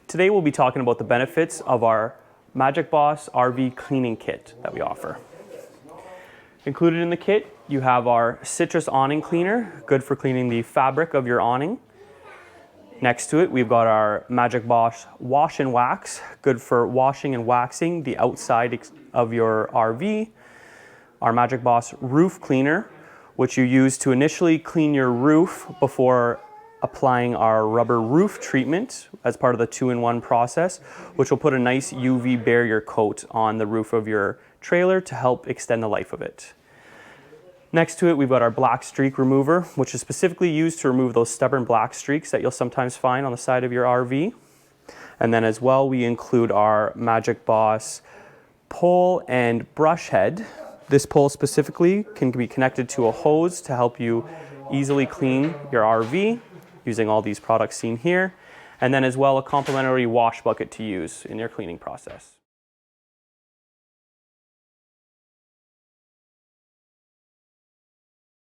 Today we'll be talking about the benefits of our Magic Boss RV cleaning kit that we offer. Included in the kit, you have our citrus awning cleaner, good for cleaning the fabric of your awning. Next to it, we've got our Magic Boss wash and wax, good for washing and waxing the outside of your RV. Our Magic Boss roof cleaner, which you use to initially clean your roof before applying our rubber roof treatment as part of the 2-in-1 process, which will put a nice UV barrier coat on the roof of your trailer to help extend the life of it. Next to it, we've got our black streak remover, which is specifically used to remove those stubborn black streaks that you'll sometimes find on the side of your RV. And then as well, we include our Magic Boss pole and brush head. This pole specifically can be connected to a hose to help you easily clean your RV using all these products seen here. And then as well, a complimentary wash bucket to use in your cleaning process.